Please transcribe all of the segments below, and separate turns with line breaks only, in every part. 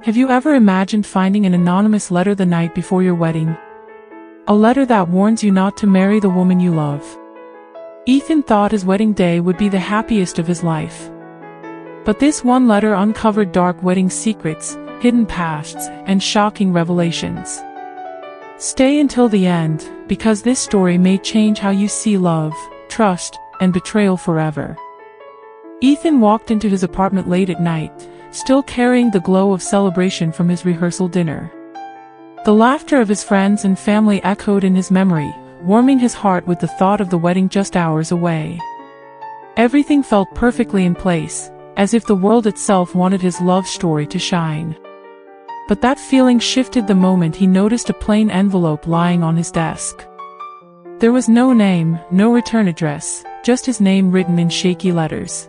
Have you ever imagined finding an anonymous letter the night before your wedding? A letter that warns you not to marry the woman you love. Ethan thought his wedding day would be the happiest of his life. But this one letter uncovered dark wedding secrets, hidden pasts, and shocking revelations. Stay until the end, because this story may change how you see love, trust, and betrayal forever. Ethan walked into his apartment late at night, still carrying the glow of celebration from his rehearsal dinner. The laughter of his friends and family echoed in his memory, warming his heart with the thought of the wedding just hours away. Everything felt perfectly in place, as if the world itself wanted his love story to shine. But that feeling shifted the moment he noticed a plain envelope lying on his desk. There was no name, no return address, just his name written in shaky letters.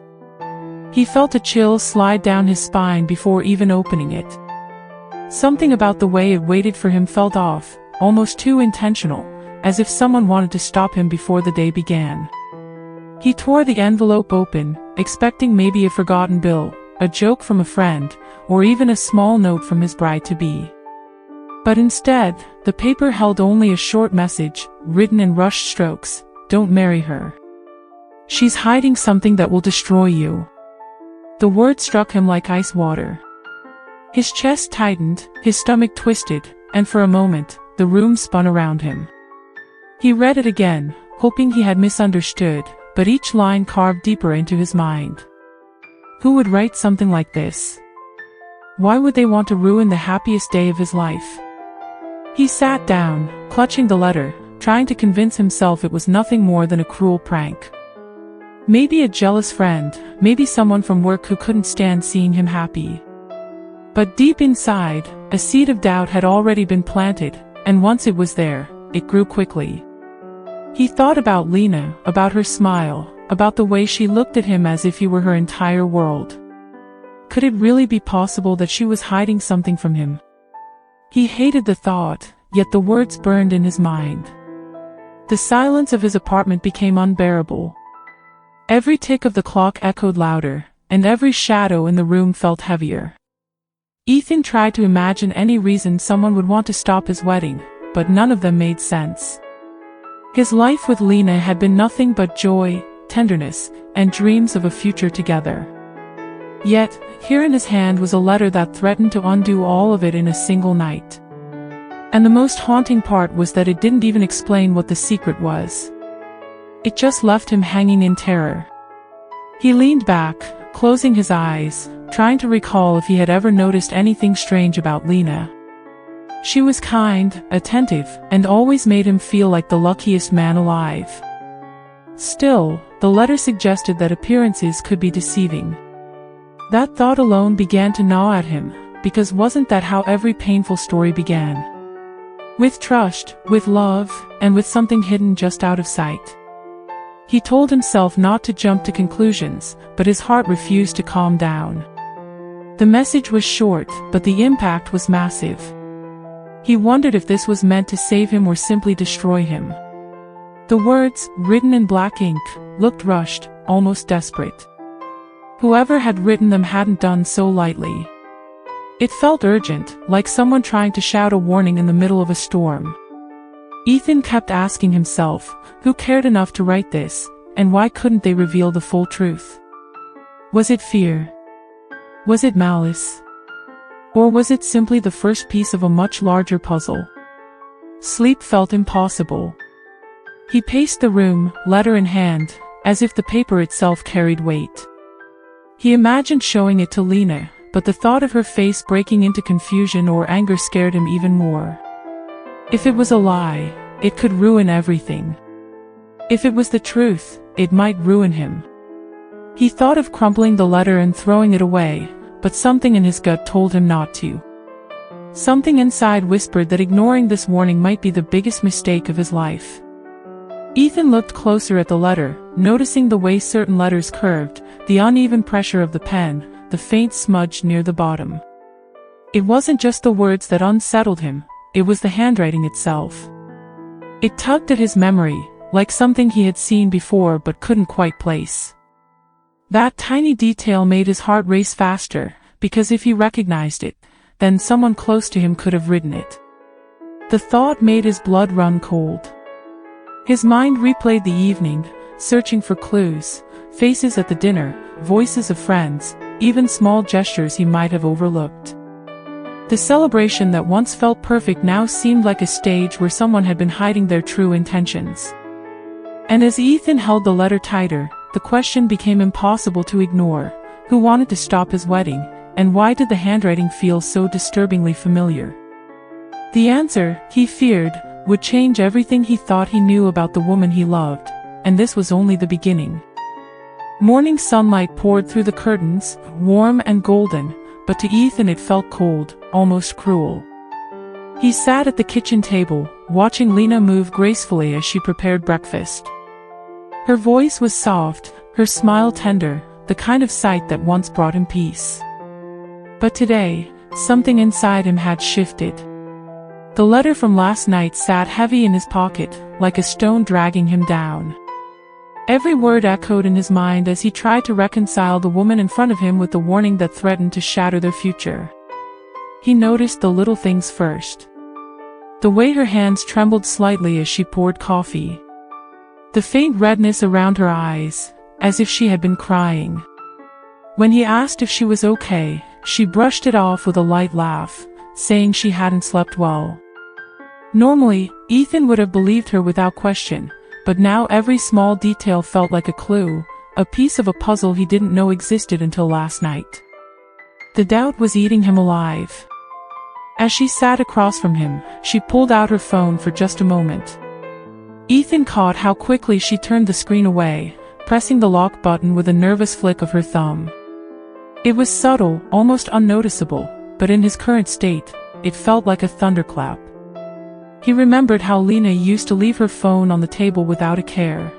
He felt a chill slide down his spine before even opening it. Something about the way it waited for him felt off, almost too intentional, as if someone wanted to stop him before the day began. He tore the envelope open, expecting maybe a forgotten bill, a joke from a friend, or even a small note from his bride-to-be. But instead, the paper held only a short message, written in rushed strokes: "Don't marry her. She's hiding something that will destroy you." The word struck him like ice water. His chest tightened, his stomach twisted, and for a moment, the room spun around him. He read it again, hoping he had misunderstood, but each line carved deeper into his mind. Who would write something like this? Why would they want to ruin the happiest day of his life? He sat down, clutching the letter, trying to convince himself it was nothing more than a cruel prank. Maybe a jealous friend, maybe someone from work who couldn't stand seeing him happy. But deep inside, a seed of doubt had already been planted, and once it was there, it grew quickly. He thought about Lina, about her smile, about the way she looked at him as if he were her entire world. Could it really be possible that she was hiding something from him? He hated the thought, yet the words burned in his mind. The silence of his apartment became unbearable. Every tick of the clock echoed louder, and every shadow in the room felt heavier. Ethan tried to imagine any reason someone would want to stop his wedding, but none of them made sense. His life with Lina had been nothing but joy, tenderness, and dreams of a future together. Yet, here in his hand was a letter that threatened to undo all of it in a single night. And the most haunting part was that it didn't even explain what the secret was. It just left him hanging in terror. He leaned back, closing his eyes, trying to recall if he had ever noticed anything strange about Lina. She was kind, attentive, and always made him feel like the luckiest man alive. Still, the letter suggested that appearances could be deceiving. That thought alone began to gnaw at him, because wasn't that how every painful story began? With trust, with love, and with something hidden just out of sight. He told himself not to jump to conclusions, but his heart refused to calm down. The message was short, but the impact was massive. He wondered if this was meant to save him or simply destroy him. The words, written in black ink, looked rushed, almost desperate. Whoever had written them hadn't done so lightly. It felt urgent, like someone trying to shout a warning in the middle of a storm. Ethan kept asking himself, who cared enough to write this, and why couldn't they reveal the full truth? Was it fear? Was it malice? Or was it simply the first piece of a much larger puzzle? Sleep felt impossible. He paced the room, letter in hand, as if the paper itself carried weight. He imagined showing it to Lina, but the thought of her face breaking into confusion or anger scared him even more. If it was a lie, it could ruin everything. If it was the truth, it might ruin him. He thought of crumpling the letter and throwing it away, but something in his gut told him not to. Something inside whispered that ignoring this warning might be the biggest mistake of his life. Ethan looked closer at the letter, noticing the way certain letters curved, the uneven pressure of the pen, the faint smudge near the bottom. It wasn't just the words that unsettled him, it was the handwriting itself. It tugged at his memory, like something he had seen before but couldn't quite place. That tiny detail made his heart race faster, because if he recognized it, then someone close to him could have written it. The thought made his blood run cold. His mind replayed the evening, searching for clues, faces at the dinner, voices of friends, even small gestures he might have overlooked. The celebration that once felt perfect now seemed like a stage where someone had been hiding their true intentions. And as Ethan held the letter tighter, the question became impossible to ignore: who wanted to stop his wedding, and why did the handwriting feel so disturbingly familiar? The answer, he feared, would change everything he thought he knew about the woman he loved, and this was only the beginning. Morning sunlight poured through the curtains, warm and golden, but to Ethan it felt cold, almost cruel. He sat at the kitchen table, watching Lina move gracefully as she prepared breakfast. Her voice was soft, her smile tender, the kind of sight that once brought him peace. But today, something inside him had shifted. The letter from last night sat heavy in his pocket, like a stone dragging him down. Every word echoed in his mind as he tried to reconcile the woman in front of him with the warning that threatened to shatter their future. He noticed the little things first. The way her hands trembled slightly as she poured coffee. The faint redness around her eyes, as if she had been crying. When he asked if she was okay, she brushed it off with a light laugh, saying she hadn't slept well. Normally, Ethan would have believed her without question, but now every small detail felt like a clue, a piece of a puzzle he didn't know existed until last night. The doubt was eating him alive. As she sat across from him, she pulled out her phone for just a moment. Ethan caught how quickly she turned the screen away, pressing the lock button with a nervous flick of her thumb. It was subtle, almost unnoticeable, but in his current state, it felt like a thunderclap. He remembered how Lina used to leave her phone on the table without a care.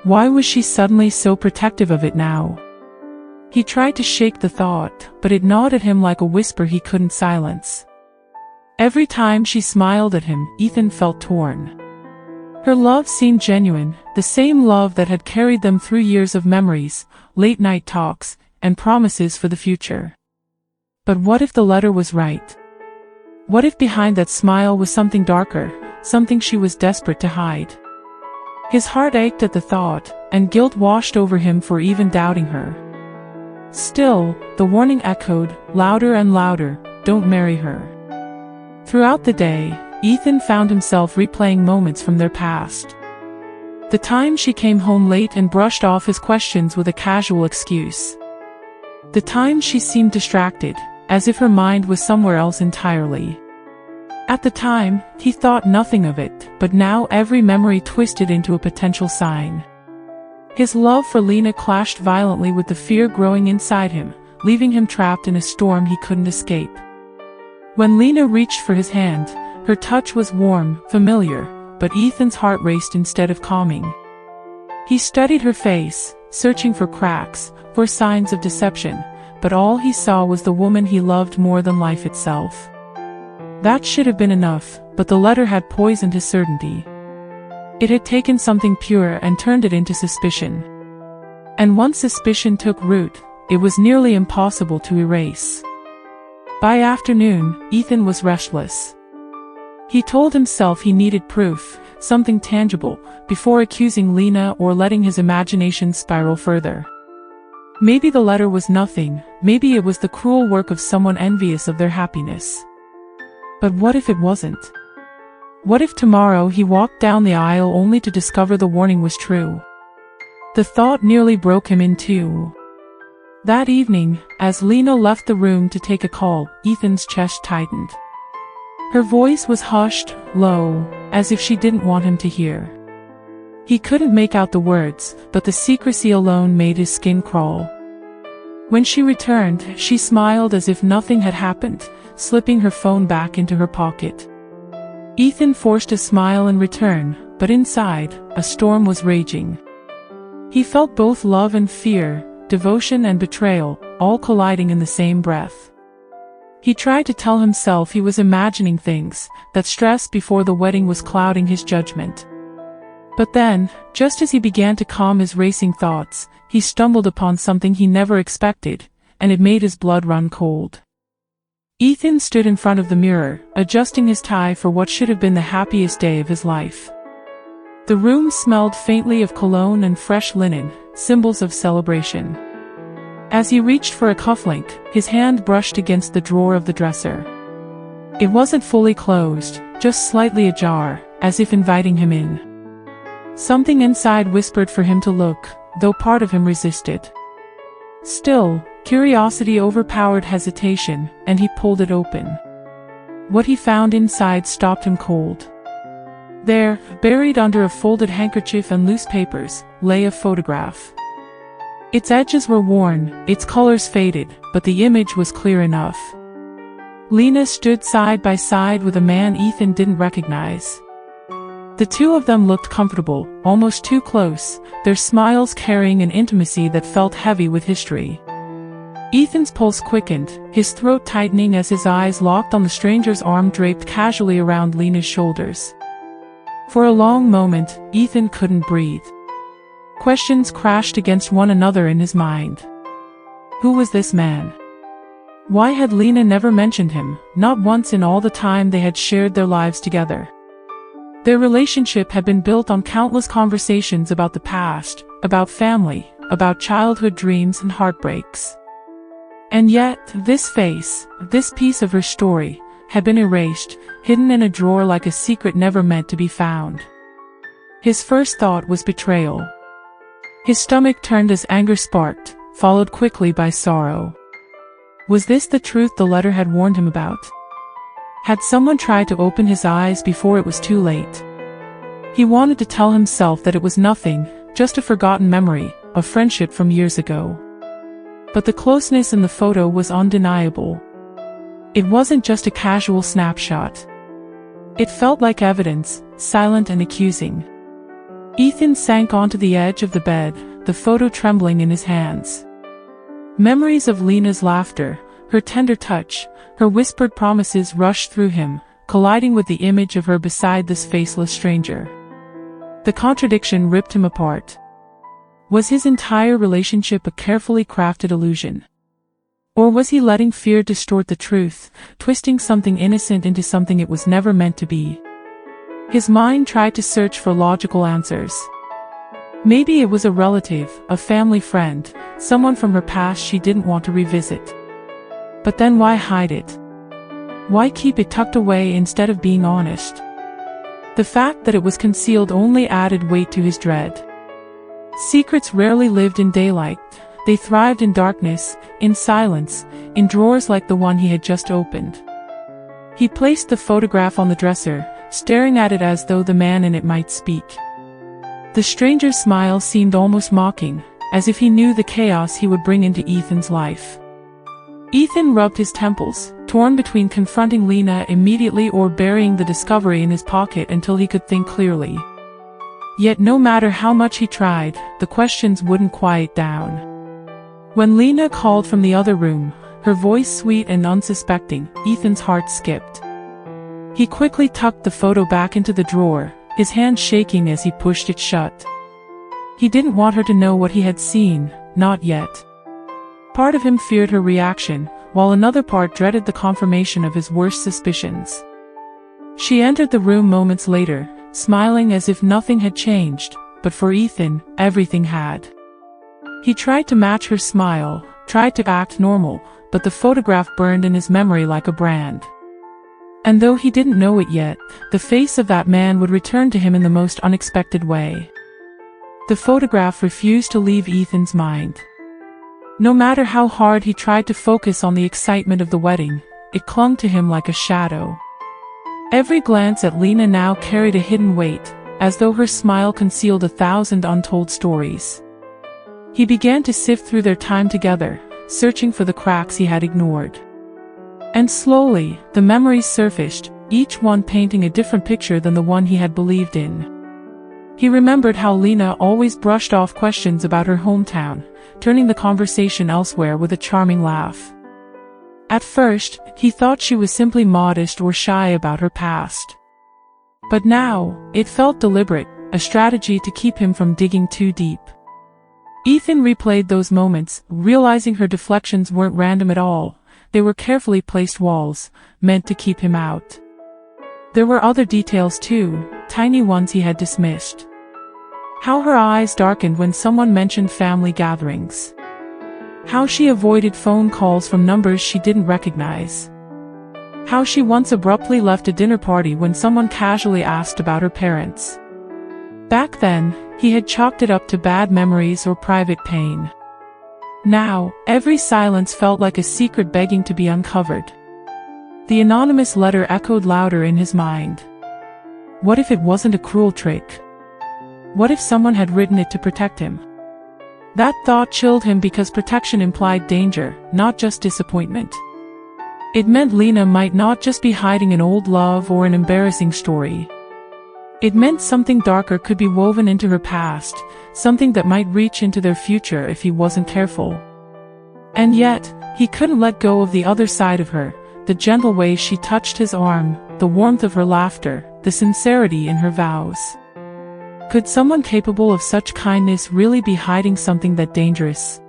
Why was she suddenly so protective of it now? He tried to shake the thought, but it gnawed at him like a whisper he couldn't silence. Every time she smiled at him, Ethan felt torn. Her love seemed genuine, the same love that had carried them through years of memories, late-night talks, and promises for the future. But what if the letter was right? What if behind that smile was something darker, something she was desperate to hide? His heart ached at the thought, and guilt washed over him for even doubting her. Still, the warning echoed, louder and louder, "Don't marry her." Throughout the day, Ethan found himself replaying moments from their past. The time she came home late and brushed off his questions with a casual excuse. The time she seemed distracted, as if her mind was somewhere else entirely. At the time, he thought nothing of it, but now every memory twisted into a potential sign. His love for Lina clashed violently with the fear growing inside him, leaving him trapped in a storm he couldn't escape. When Lina reached for his hand, her touch was warm, familiar, but Ethan's heart raced instead of calming. He studied her face, searching for cracks, for signs of deception, but all he saw was the woman he loved more than life itself. That should have been enough, but the letter had poisoned his certainty. It had taken something pure and turned it into suspicion. And once suspicion took root, it was nearly impossible to erase. By afternoon, Ethan was restless. He told himself he needed proof, something tangible, before accusing Lina or letting his imagination spiral further. Maybe the letter was nothing, maybe it was the cruel work of someone envious of their happiness. But what if it wasn't? What if tomorrow he walked down the aisle only to discover the warning was true? The thought nearly broke him in two. That evening, as Lina left the room to take a call, Ethan's chest tightened. Her voice was hushed, low, as if she didn't want him to hear. He couldn't make out the words, but the secrecy alone made his skin crawl. When she returned, she smiled as if nothing had happened, slipping her phone back into her pocket. Ethan forced a smile in return, but inside, a storm was raging. He felt both love and fear, devotion and betrayal, all colliding in the same breath. He tried to tell himself he was imagining things, that stress before the wedding was clouding his judgment. But then, just as he began to calm his racing thoughts, he stumbled upon something he never expected, and it made his blood run cold. Ethan stood in front of the mirror, adjusting his tie for what should have been the happiest day of his life. The room smelled faintly of cologne and fresh linen, symbols of celebration. As he reached for a cufflink, his hand brushed against the drawer of the dresser. It wasn't fully closed, just slightly ajar, as if inviting him in. Something inside whispered for him to look, though part of him resisted. Still, curiosity overpowered hesitation, and he pulled it open. What he found inside stopped him cold. There, buried under a folded handkerchief and loose papers, lay a photograph. Its edges were worn, its colors faded, but the image was clear enough. Lina stood side by side with a man Ethan didn't recognize. The two of them looked comfortable, almost too close, their smiles carrying an intimacy that felt heavy with history. Ethan's pulse quickened, his throat tightening as his eyes locked on the stranger's arm draped casually around Lina's shoulders. For a long moment, Ethan couldn't breathe. Questions crashed against one another in his mind. Who was this man? Why had Lina never mentioned him, not once in all the time they had shared their lives together? Their relationship had been built on countless conversations about the past, about family, about childhood dreams and heartbreaks. And yet, this face, this piece of her story, had been erased, hidden in a drawer like a secret never meant to be found. His first thought was betrayal. His stomach turned as anger sparked, followed quickly by sorrow. Was this the truth the letter had warned him about? Had someone tried to open his eyes before it was too late? He wanted to tell himself that it was nothing, just a forgotten memory, a friendship from years ago. But the closeness in the photo was undeniable. It wasn't just a casual snapshot. It felt like evidence, silent and accusing. Ethan sank onto the edge of the bed, the photo trembling in his hands. Memories of Lina's laughter, her tender touch, her whispered promises rushed through him, colliding with the image of her beside this faceless stranger. The contradiction ripped him apart. Was his entire relationship a carefully crafted illusion? Or was he letting fear distort the truth, twisting something innocent into something it was never meant to be? His mind tried to search for logical answers. Maybe it was a relative, a family friend, someone from her past she didn't want to revisit. But then why hide it? Why keep it tucked away instead of being honest? The fact that it was concealed only added weight to his dread. Secrets rarely lived in daylight. They thrived in darkness, in silence, in drawers like the one he had just opened. He placed the photograph on the dresser, staring at it as though the man in it might speak. The stranger's smile seemed almost mocking, as if he knew the chaos he would bring into Ethan's life. Ethan rubbed his temples, torn between confronting Lina immediately or burying the discovery in his pocket until he could think clearly. Yet no matter how much he tried, the questions wouldn't quiet down. When Lina called from the other room, her voice sweet and unsuspecting, Ethan's heart skipped. He quickly tucked the photo back into the drawer, his hand shaking as he pushed it shut. He didn't want her to know what he had seen, not yet. Part of him feared her reaction, while another part dreaded the confirmation of his worst suspicions. She entered the room moments later, smiling as if nothing had changed, but for Ethan, everything had. He tried to match her smile, tried to act normal, but the photograph burned in his memory like a brand. And though he didn't know it yet, the face of that man would return to him in the most unexpected way. The photograph refused to leave Ethan's mind. No matter how hard he tried to focus on the excitement of the wedding, it clung to him like a shadow. Every glance at Lina now carried a hidden weight, as though her smile concealed 1,000 untold stories. He began to sift through their time together, searching for the cracks he had ignored. And slowly, the memories surfaced, each one painting a different picture than the one he had believed in. He remembered how Lina always brushed off questions about her hometown, turning the conversation elsewhere with a charming laugh. At first, he thought she was simply modest or shy about her past. But now, it felt deliberate, a strategy to keep him from digging too deep. Ethan replayed those moments, realizing her deflections weren't random at all. they were carefully placed walls, meant to keep him out. There were other details too, tiny ones he had dismissed. How her eyes darkened when someone mentioned family gatherings. How she avoided phone calls from numbers she didn't recognize. How she once abruptly left a dinner party when someone casually asked about her parents. Back then, he had chalked it up to bad memories or private pain. Now, every silence felt like a secret begging to be uncovered. The anonymous letter echoed louder in his mind. What if it wasn't a cruel trick? What if someone had written it to protect him? That thought chilled him because protection implied danger, not just disappointment. It meant Lina might not just be hiding an old love or an embarrassing story. It meant something darker could be woven into her past, something that might reach into their future if he wasn't careful. And yet, he couldn't let go of the other side of her, the gentle way she touched his arm, the warmth of her laughter, the sincerity in her vows. Could someone capable of such kindness really be hiding something that dangerous?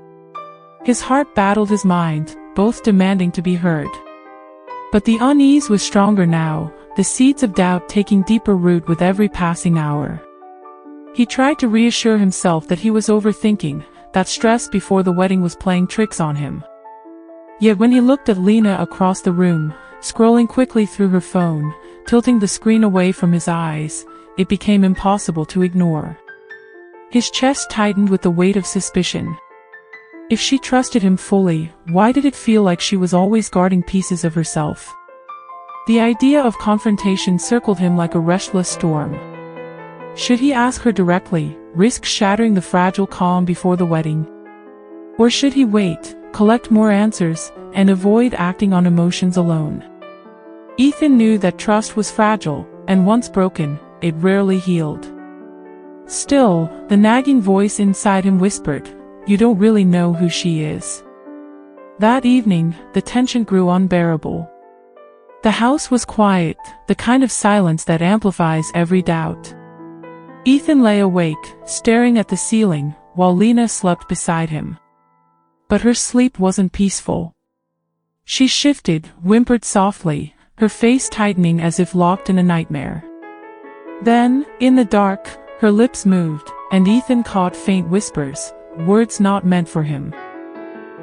His heart battled his mind, both demanding to be heard. But the unease was stronger now, the seeds of doubt taking deeper root with every passing hour. He tried to reassure himself that he was overthinking, that stress before the wedding was playing tricks on him. Yet when he looked at Lina across the room, scrolling quickly through her phone, tilting the screen away from his eyes, it became impossible to ignore. His chest tightened with the weight of suspicion. If she trusted him fully, why did it feel like she was always guarding pieces of herself? The idea of confrontation circled him like a restless storm. Should he ask her directly, risk shattering the fragile calm before the wedding? Or should he wait, collect more answers, and avoid acting on emotions alone? Ethan knew that trust was fragile, and once broken, it rarely healed. Still, the nagging voice inside him whispered, "You don't really know who she is." That evening, the tension grew unbearable. The house was quiet, the kind of silence that amplifies every doubt. Ethan lay awake, staring at the ceiling, while Lina slept beside him. But her sleep wasn't peaceful. She shifted, whimpered softly, her face tightening as if locked in a nightmare. Then, in the dark, her lips moved, and Ethan caught faint whispers, words not meant for him.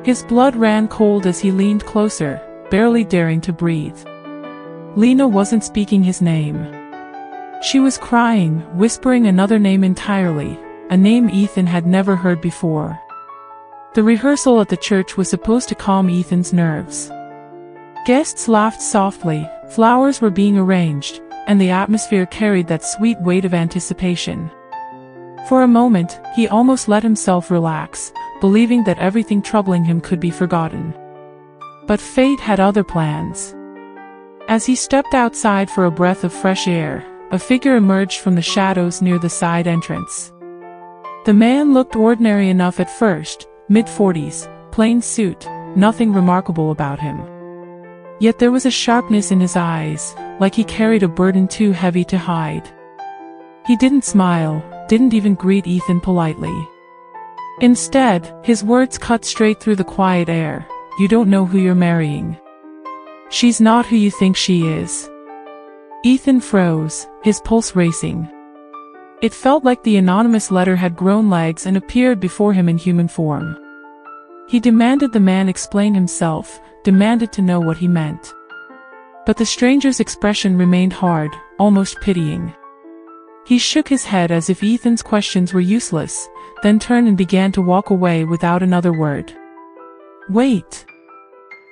His blood ran cold as he leaned closer, barely daring to breathe. Lina wasn't speaking his name. She was crying, whispering another name entirely, a name Ethan had never heard before. The rehearsal at the church was supposed to calm Ethan's nerves. Guests laughed softly, flowers were being arranged, and the atmosphere carried that sweet weight of anticipation. For a moment, he almost let himself relax, believing that everything troubling him could be forgotten. But fate had other plans. As he stepped outside for a breath of fresh air, a figure emerged from the shadows near the side entrance. The man looked ordinary enough at first, mid-40s, plain suit, nothing remarkable about him. Yet there was a sharpness in his eyes, like he carried a burden too heavy to hide. He didn't smile, didn't even greet Ethan politely. Instead, his words cut straight through the quiet air. "You don't know who you're marrying. She's not who you think she is." Ethan froze, his pulse racing. It felt like the anonymous letter had grown legs and appeared before him in human form. He demanded the man explain himself, demanded to know what he meant. But the stranger's expression remained hard, almost pitying. He shook his head as if Ethan's questions were useless, then turned and began to walk away without another word. "Wait!"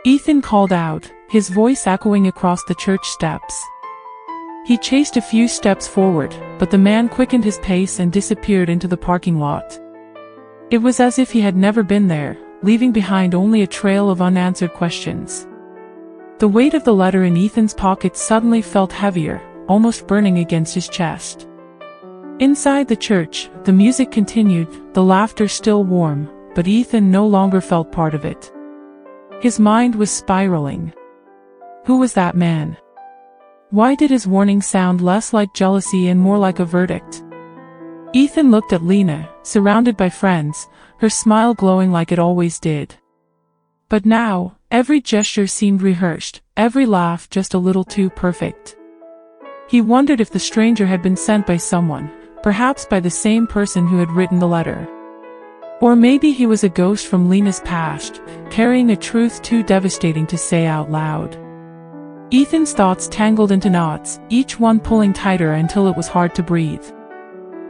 Ethan called out, his voice echoing across the church steps. He chased a few steps forward, but the man quickened his pace and disappeared into the parking lot. It was as if he had never been there, leaving behind only a trail of unanswered questions. The weight of the letter in Ethan's pocket suddenly felt heavier, almost burning against his chest. Inside the church, the music continued, the laughter still warm, but Ethan no longer felt part of it. His mind was spiraling. Who was that man? Why did his warning sound less like jealousy and more like a verdict? Ethan looked at Lina, surrounded by friends, her smile glowing like it always did. But now, Every gesture seemed rehearsed, every laugh just a little too perfect. He wondered if the stranger had been sent by someone, perhaps by the same person who had written the letter. Or maybe he was a ghost from Lina's past, carrying a truth too devastating to say out loud. Ethan's thoughts tangled into knots, each one pulling tighter until it was hard to breathe.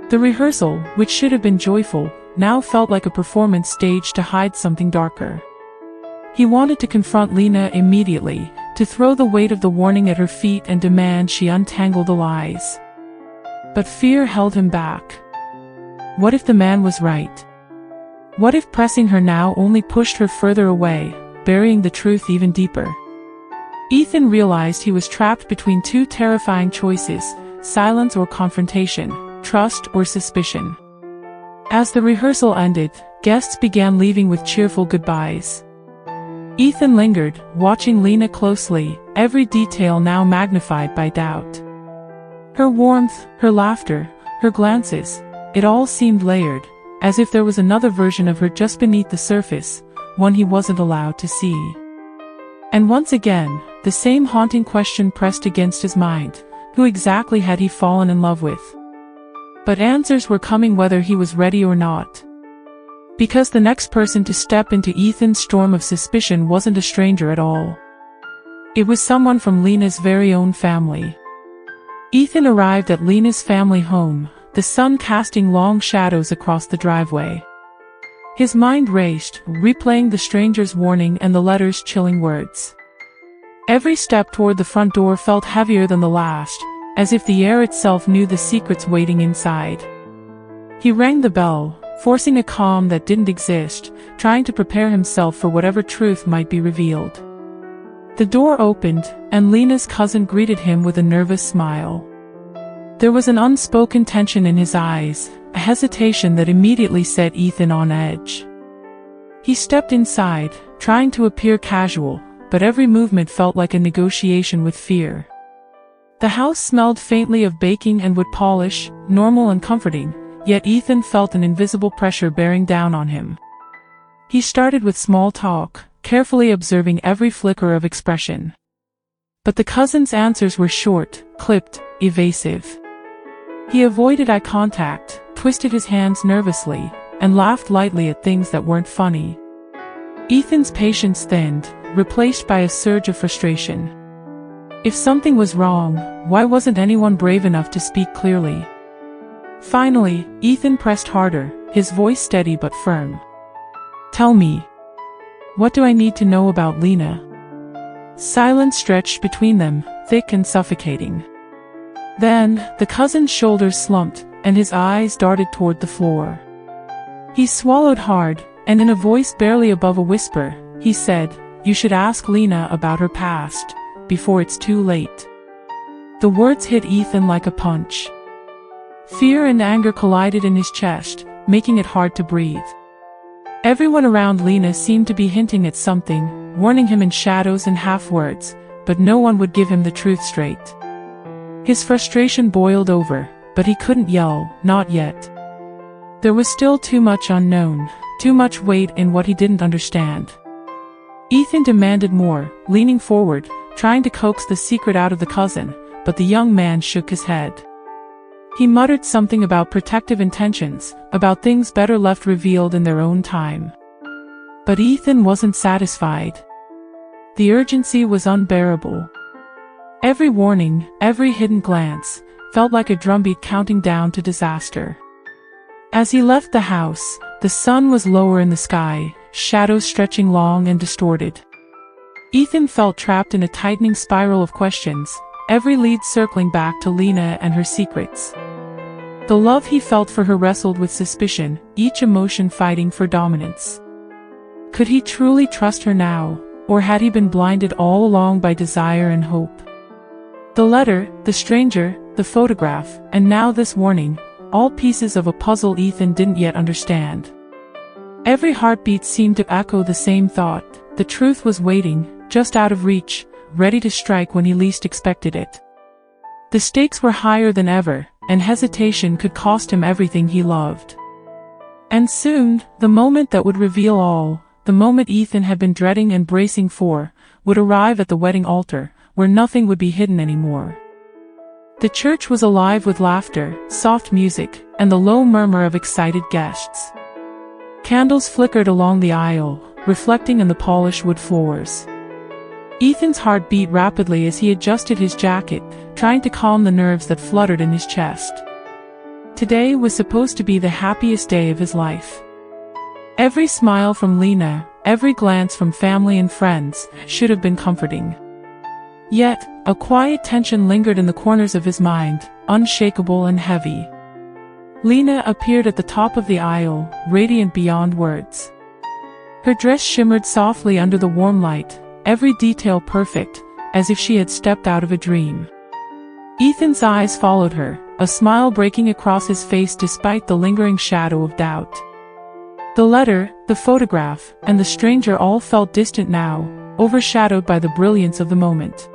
The rehearsal, which should have been joyful, now felt like a performance staged to hide something darker. He wanted to confront Lina immediately, to throw the weight of the warning at her feet and demand she untangle the lies. But fear held him back. What if the man was right? What if pressing her now only pushed her further away, burying the truth even deeper? Ethan realized he was trapped between two terrifying choices: silence or confrontation, trust or suspicion. As the rehearsal ended, guests began leaving with cheerful goodbyes. Ethan lingered, watching Lina closely, every detail now magnified by doubt. Her warmth, her laughter, her glances, it all seemed layered, as if there was another version of her just beneath the surface, one he wasn't allowed to see. And once again, the same haunting question pressed against his mind: who exactly had he fallen in love with? But answers were coming whether he was ready or not. Because the next person to step into Ethan's storm of suspicion wasn't a stranger at all. It was someone from Lina's very own family. Ethan arrived at Lina's family home, the sun casting long shadows across the driveway. His mind raced, replaying the stranger's warning and the letter's chilling words. Every step toward the front door felt heavier than the last, as if the air itself knew the secrets waiting inside. He rang the bell, forcing a calm that didn't exist, trying to prepare himself for whatever truth might be revealed. The door opened, and Lina's cousin greeted him with a nervous smile. There was an unspoken tension in his eyes, a hesitation that immediately set Ethan on edge. He stepped inside, trying to appear casual, but every movement felt like a negotiation with fear. The house smelled faintly of baking and wood polish, normal and comforting, yet Ethan felt an invisible pressure bearing down on him. He started with small talk, carefully observing every flicker of expression. But the cousin's answers were short, clipped, evasive. He avoided eye contact, twisted his hands nervously, and laughed lightly at things that weren't funny. Ethan's patience thinned, replaced by a surge of frustration. If something was wrong, why wasn't anyone brave enough to speak clearly? Finally, Ethan pressed harder, his voice steady but firm. "Tell me. What do I need to know about Lina?" Silence stretched between them, thick and suffocating. Then, the cousin's shoulders slumped, and his eyes darted toward the floor. He swallowed hard, and in a voice barely above a whisper, he said, "You should ask Lina about her past, before it's too late." The words hit Ethan like a punch. Fear and anger collided in his chest, making it hard to breathe. Everyone around Lina seemed to be hinting at something, warning him in shadows and half-words, but no one would give him the truth straight. His frustration boiled over, but he couldn't yell, not yet. There was still too much unknown, too much weight in what he didn't understand. Ethan demanded more, leaning forward, trying to coax the secret out of the cousin, but the young man shook his head. He muttered something about protective intentions, about things better left revealed in their own time. But Ethan wasn't satisfied. The urgency was unbearable. Every warning, every hidden glance, felt like a drumbeat counting down to disaster. As he left the house, the sun was lower in the sky, shadows stretching long and distorted. Ethan felt trapped in a tightening spiral of questions, every lead circling back to Lina and her secrets. The love he felt for her wrestled with suspicion, each emotion fighting for dominance. Could he truly trust her now, or had he been blinded all along by desire and hope? The letter, the stranger, the photograph, and now this warning, all pieces of a puzzle Ethan didn't yet understand. Every heartbeat seemed to echo the same thought: the truth was waiting, just out of reach, ready to strike when he least expected it. The stakes were higher than ever, and hesitation could cost him everything he loved. And soon, the moment that would reveal all, the moment Ethan had been dreading and bracing for, would arrive at the wedding altar, where nothing would be hidden anymore. The church was alive with laughter, soft music, and the low murmur of excited guests. Candles flickered along the aisle, reflecting in the polished wood floors. Ethan's heart beat rapidly as he adjusted his jacket, trying to calm the nerves that fluttered in his chest. Today was supposed to be the happiest day of his life. Every smile from Lina, every glance from family and friends, should have been comforting. Yet, a quiet tension lingered in the corners of his mind, unshakable and heavy. Lina appeared at the top of the aisle, radiant beyond words. Her dress shimmered softly under the warm light, every detail perfect, as if she had stepped out of a dream. Ethan's eyes followed her, a smile breaking across his face despite the lingering shadow of doubt. The letter, the photograph, and the stranger all felt distant now, overshadowed by the brilliance of the moment.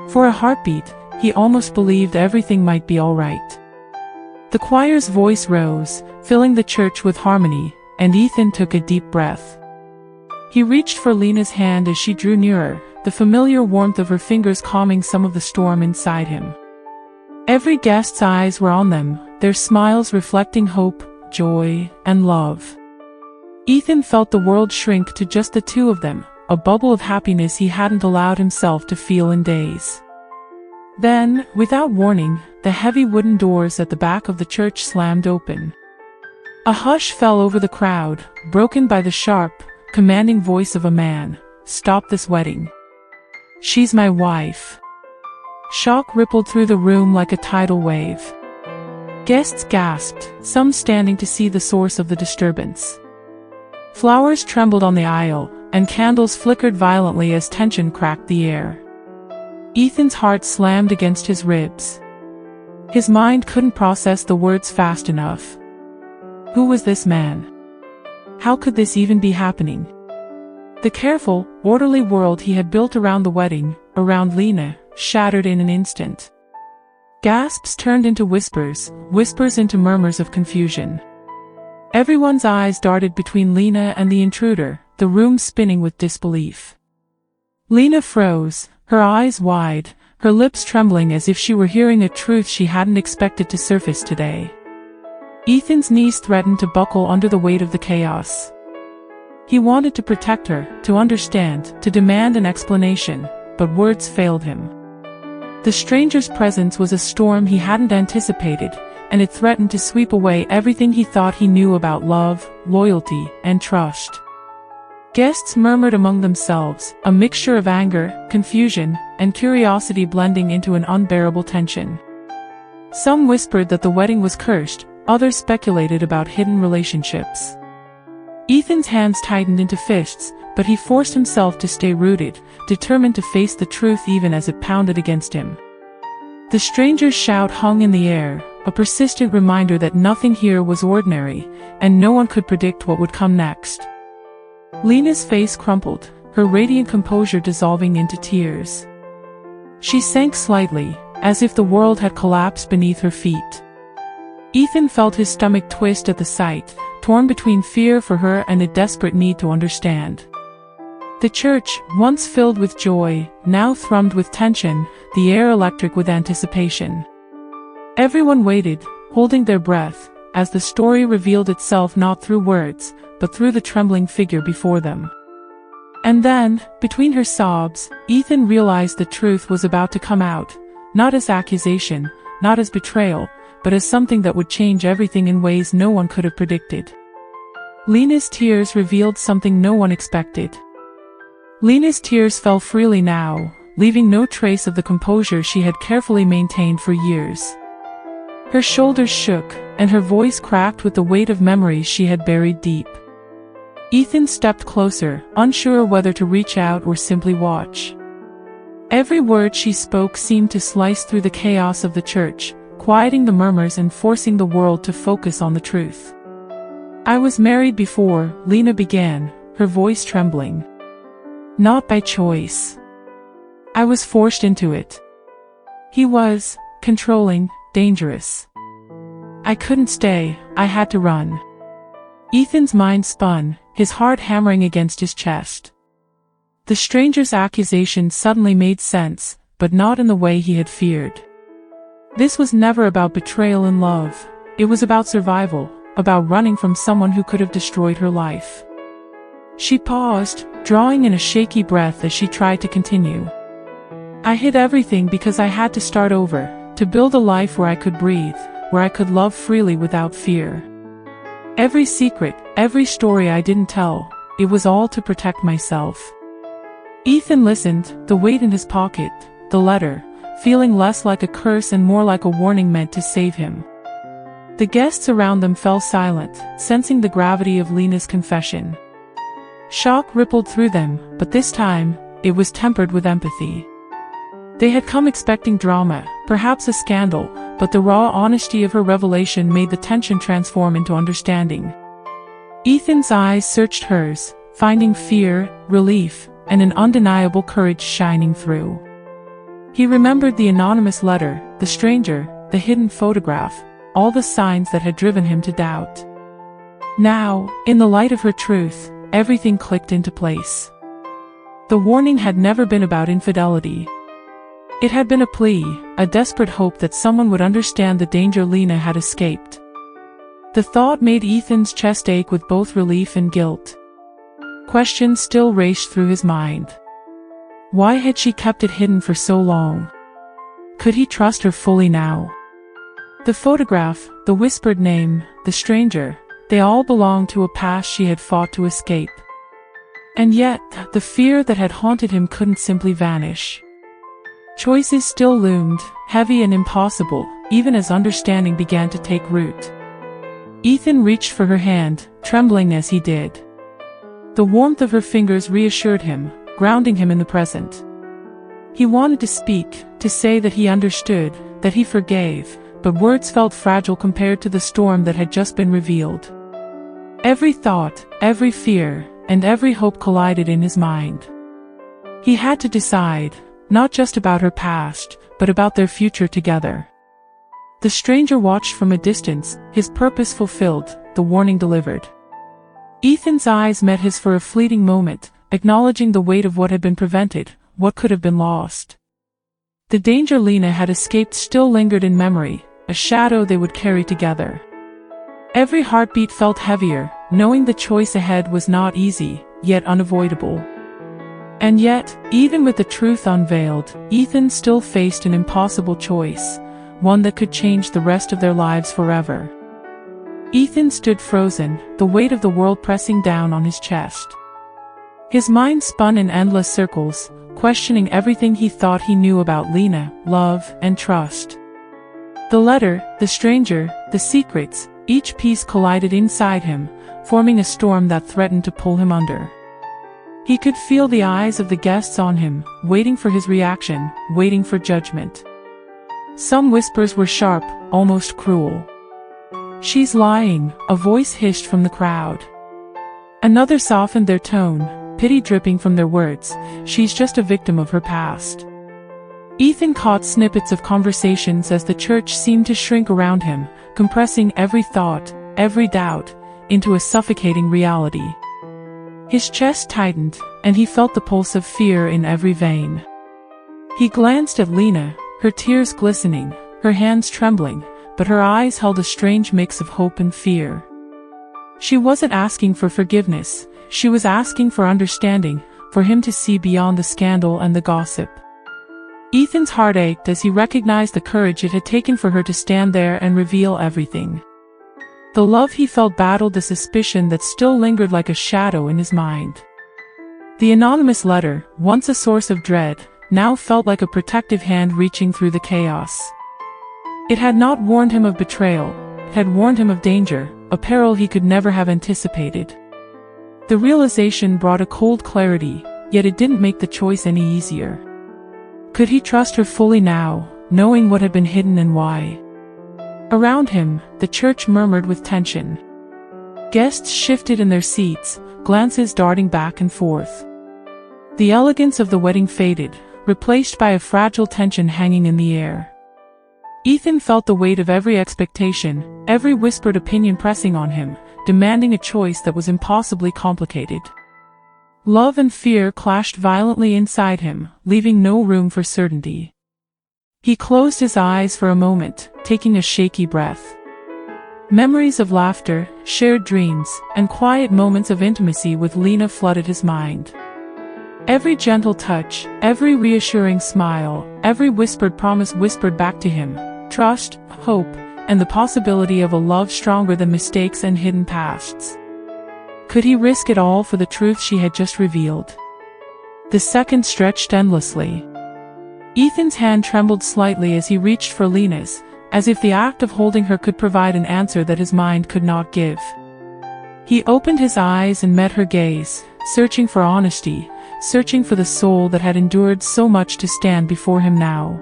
For a heartbeat, he almost believed everything might be all right. The choir's voice rose, filling the church with harmony, and Ethan took a deep breath. He reached for Lina's hand as she drew nearer, the familiar warmth of her fingers calming some of the storm inside him. Every guest's eyes were on them, their smiles reflecting hope, joy, and love. Ethan felt the world shrink to just the two of them, a bubble of happiness he hadn't allowed himself to feel in days. Then, without warning, the heavy wooden doors at the back of the church slammed open. A hush fell over the crowd, broken by the sharp, commanding voice of a man. "Stop this wedding. She's my wife." Shock rippled through the room like a tidal wave. Guests gasped, some standing to see the source of the disturbance. Flowers trembled on the aisle, and candles flickered violently as tension cracked the air. Ethan's heart slammed against his ribs. His mind couldn't process the words fast enough. Who was this man? How could this even be happening? The careful, orderly world he had built around the wedding, around Lina, shattered in an instant. Gasps turned into whispers, whispers into murmurs of confusion. Everyone's eyes darted between Lina and the intruder, the room spinning with disbelief. Lina froze, her eyes wide, her lips trembling as if she were hearing a truth she hadn't expected to surface today. Ethan's knees threatened to buckle under the weight of the chaos. He wanted to protect her, to understand, to demand an explanation, but words failed him. The stranger's presence was a storm he hadn't anticipated, and it threatened to sweep away everything he thought he knew about love, loyalty, and trust. Guests murmured among themselves, a mixture of anger, confusion, and curiosity blending into an unbearable tension. Some whispered that the wedding was cursed, others speculated about hidden relationships. Ethan's hands tightened into fists, but he forced himself to stay rooted, determined to face the truth even as it pounded against him. The stranger's shout hung in the air, a persistent reminder that nothing here was ordinary, and no one could predict what would come next. Lina's face crumpled, her radiant composure dissolving into tears. She sank slightly, as if the world had collapsed beneath her feet. Ethan felt his stomach twist at the sight, torn between fear for her and a desperate need to understand. The church, once filled with joy, now thrummed with tension, the air electric with anticipation. Everyone waited, holding their breath, as the story revealed itself not through words, but through the trembling figure before them. And then, between her sobs, Ethan realized the truth was about to come out, not as accusation, not as betrayal, but as something that would change everything in ways no one could have predicted. Lina's tears revealed something no one expected. Lina's tears fell freely now, leaving no trace of the composure she had carefully maintained for years. Her shoulders shook, and her voice cracked with the weight of memories she had buried deep. Ethan stepped closer, unsure whether to reach out or simply watch. Every word she spoke seemed to slice through the chaos of the church, quieting the murmurs and forcing the world to focus on the truth. "I was married before," Lina began, her voice trembling. "Not by choice. I was forced into it. He was controlling, dangerous. I couldn't stay, I had to run." Ethan's mind spun, his heart hammering against his chest. The stranger's accusation suddenly made sense, but not in the way he had feared. This was never about betrayal in love. It was about survival, about running from someone who could have destroyed her life. She paused, drawing in a shaky breath as she tried to continue. I hid everything because I had to start over, to build a life where I could breathe, where I could love freely without fear. Every secret, every story I didn't tell, it was all to protect myself. Ethan listened, the weight in his pocket, the letter, feeling less like a curse and more like a warning meant to save him. The guests around them fell silent, sensing the gravity of Lina's confession. Shock rippled through them, but this time, it was tempered with empathy. They had come expecting drama, perhaps a scandal, but the raw honesty of her revelation made the tension transform into understanding. Ethan's eyes searched hers, finding fear, relief, and an undeniable courage shining through. He remembered the anonymous letter, the stranger, the hidden photograph, all the signs that had driven him to doubt. Now, in the light of her truth, everything clicked into place. The warning had never been about infidelity. It had been a plea, a desperate hope that someone would understand the danger Lina had escaped. The thought made Ethan's chest ache with both relief and guilt. Questions still raced through his mind. Why had she kept it hidden for so long? Could he trust her fully now? The photograph, the whispered name, the stranger, they all belonged to a past she had fought to escape. And yet, the fear that had haunted him couldn't simply vanish. Choices still loomed, heavy and impossible, even as understanding began to take root. Ethan reached for her hand, trembling as he did. The warmth of her fingers reassured him, grounding him in the present. He wanted to speak, to say that he understood, that he forgave, but words felt fragile compared to the storm that had just been revealed. Every thought, every fear, and every hope collided in his mind. He had to decide, not just about her past, but about their future together. The stranger watched from a distance, his purpose fulfilled, the warning delivered. Ethan's eyes met his for a fleeting moment, acknowledging the weight of what had been prevented, what could have been lost. The danger Lina had escaped still lingered in memory, a shadow they would carry together. Every heartbeat felt heavier, knowing the choice ahead was not easy, yet unavoidable. And yet, even with the truth unveiled, Ethan still faced an impossible choice, one that could change the rest of their lives forever. Ethan stood frozen, the weight of the world pressing down on his chest. His mind spun in endless circles, questioning everything he thought he knew about Lina, love, and trust. The letter, the stranger, the secrets, each piece collided inside him, forming a storm that threatened to pull him under. He could feel the eyes of the guests on him, waiting for his reaction, waiting for judgment. Some whispers were sharp, almost cruel. "She's lying," a voice hissed from the crowd. Another softened their tone, pity dripping from their words, "She's just a victim of her past." Ethan caught snippets of conversations as the church seemed to shrink around him, compressing every thought, every doubt, into a suffocating reality. His chest tightened, and he felt the pulse of fear in every vein. He glanced at Lina, her tears glistening, her hands trembling, but her eyes held a strange mix of hope and fear. She wasn't asking for forgiveness, she was asking for understanding, for him to see beyond the scandal and the gossip. Ethan's heart ached as he recognized the courage it had taken for her to stand there and reveal everything. The love he felt battled the suspicion that still lingered like a shadow in his mind. The anonymous letter, once a source of dread, now felt like a protective hand reaching through the chaos. It had not warned him of betrayal, it had warned him of danger, a peril he could never have anticipated. The realization brought a cold clarity, yet it didn't make the choice any easier. Could he trust her fully now, knowing what had been hidden and why? Around him, the church murmured with tension. Guests shifted in their seats, glances darting back and forth. The elegance of the wedding faded, replaced by a fragile tension hanging in the air. Ethan felt the weight of every expectation, every whispered opinion pressing on him, demanding a choice that was impossibly complicated. Love and fear clashed violently inside him, leaving no room for certainty. He closed his eyes for a moment, taking a shaky breath. Memories of laughter, shared dreams, and quiet moments of intimacy with Lina flooded his mind. Every gentle touch, every reassuring smile, every whispered promise whispered back to him trust, hope, and the possibility of a love stronger than mistakes and hidden pasts. Could he risk it all for the truth she had just revealed? The seconds stretched endlessly. Ethan's hand trembled slightly as he reached for Lina's, as if the act of holding her could provide an answer that his mind could not give. He opened his eyes and met her gaze, searching for honesty, searching for the soul that had endured so much to stand before him now.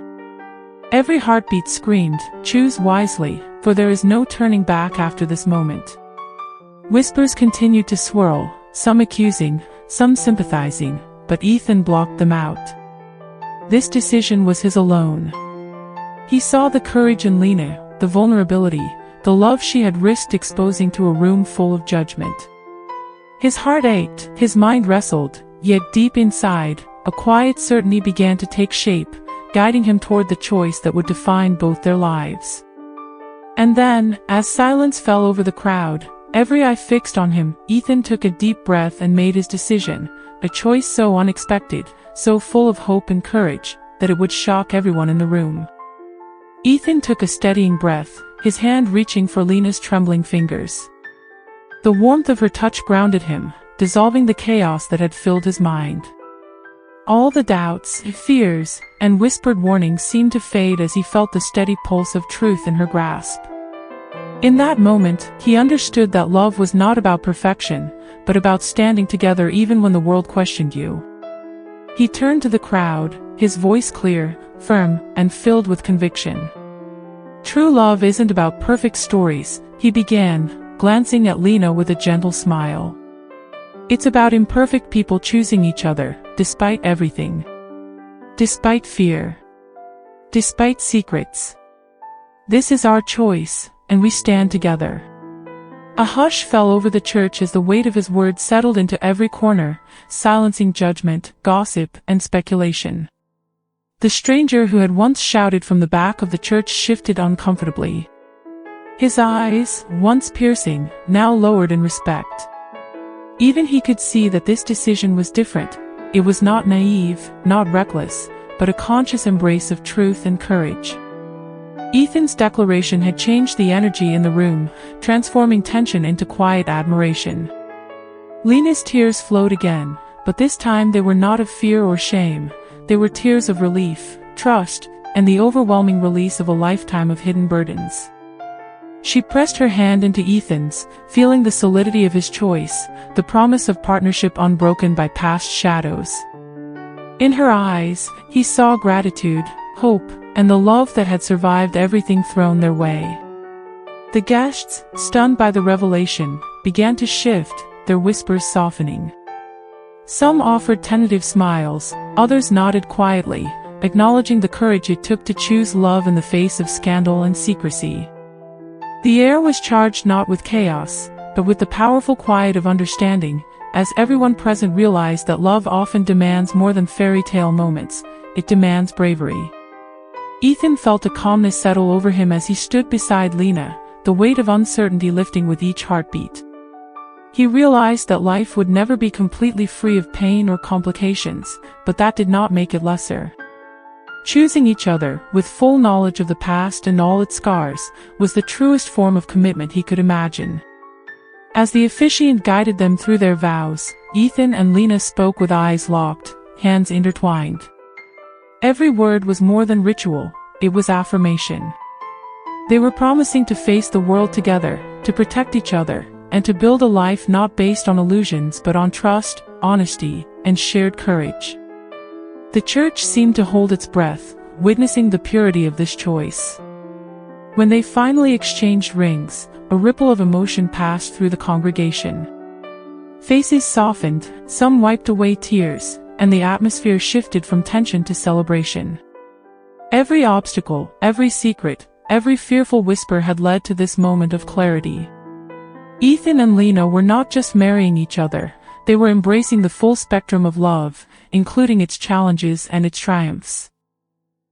Every heartbeat screamed, "Choose wisely, for there is no turning back after this moment." Whispers continued to swirl, some accusing, some sympathizing, but Ethan blocked them out. This decision was his alone. He saw the courage in Lina, the vulnerability, the love she had risked exposing to a room full of judgment. His heart ached, his mind wrestled, yet deep inside, a quiet certainty began to take shape, guiding him toward the choice that would define both their lives. And then, as silence fell over the crowd, every eye fixed on him, Ethan took a deep breath and made his decision, a choice so unexpected, so full of hope and courage, that it would shock everyone in the room. Ethan took a steadying breath, his hand reaching for Lina's trembling fingers. The warmth of her touch grounded him, dissolving the chaos that had filled his mind. All the doubts, fears, and whispered warnings seemed to fade as he felt the steady pulse of truth in her grasp. In that moment, he understood that love was not about perfection, but about standing together even when the world questioned you. He turned to the crowd, his voice clear, firm, and filled with conviction. "True love isn't about perfect stories," he began, glancing at Lina with a gentle smile. "It's about imperfect people choosing each other, despite everything. Despite fear. Despite secrets. This is our choice, and we stand together." A hush fell over the church as the weight of his words settled into every corner, silencing judgment, gossip, and speculation. The stranger who had once shouted from the back of the church shifted uncomfortably. His eyes, once piercing, now lowered in respect. Even he could see that this decision was different. It was not naive, not reckless, but a conscious embrace of truth and courage. Ethan's declaration had changed the energy in the room, transforming tension into quiet admiration. Lina's tears flowed again, but this time they were not of fear or shame. They were tears of relief, trust, and the overwhelming release of a lifetime of hidden burdens. She pressed her hand into Ethan's, feeling the solidity of his choice, the promise of partnership unbroken by past shadows. In her eyes, he saw gratitude, hope, and the love that had survived everything thrown their way. The guests, stunned by the revelation, began to shift, their whispers softening. Some offered tentative smiles, others nodded quietly, acknowledging the courage it took to choose love in the face of scandal and secrecy. The air was charged not with chaos, but with the powerful quiet of understanding, as everyone present realized that love often demands more than fairy tale moments, it demands bravery. Ethan felt a calmness settle over him as he stood beside Lina, the weight of uncertainty lifting with each heartbeat. He realized that life would never be completely free of pain or complications, but that did not make it lesser. Choosing each other, with full knowledge of the past and all its scars, was the truest form of commitment he could imagine. As the officiant guided them through their vows, Ethan and Lina spoke with eyes locked, hands intertwined. Every word was more than ritual, it was affirmation. They were promising to face the world together, to protect each other, and to build a life not based on illusions but on trust, honesty, and shared courage. The church seemed to hold its breath, witnessing the purity of this choice. When they finally exchanged rings, a ripple of emotion passed through the congregation. Faces softened, some wiped away tears, and the atmosphere shifted from tension to celebration. Every obstacle, every secret, every fearful whisper had led to this moment of clarity. Ethan and Lina were not just marrying each other, they were embracing the full spectrum of love, including its challenges and its triumphs.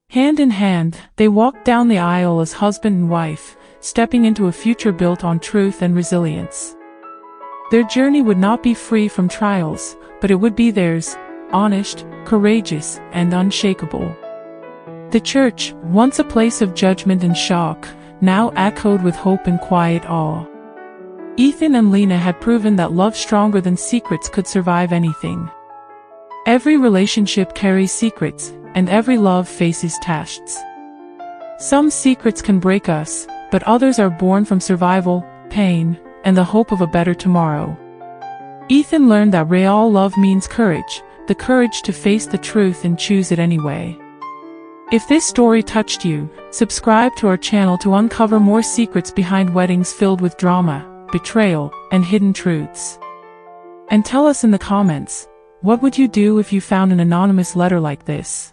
Hand in hand, they walked down the aisle as husband and wife, stepping into a future built on truth and resilience. Their journey would not be free from trials, but it would be theirs, honest, courageous, and unshakable. The church, once a place of judgment and shock, now echoed with hope and quiet awe. Ethan and Lina had proven that love stronger than secrets could survive anything. Every relationship carries secrets, and every love faces tests. Some secrets can break us, but others are born from survival, pain, and the hope of a better tomorrow. Ethan learned that real love means courage, the courage to face the truth and choose it anyway. If this story touched you, subscribe to our channel to uncover more secrets behind weddings filled with drama, betrayal, and hidden truths. And tell us in the comments, what would you do if you found an anonymous letter like this?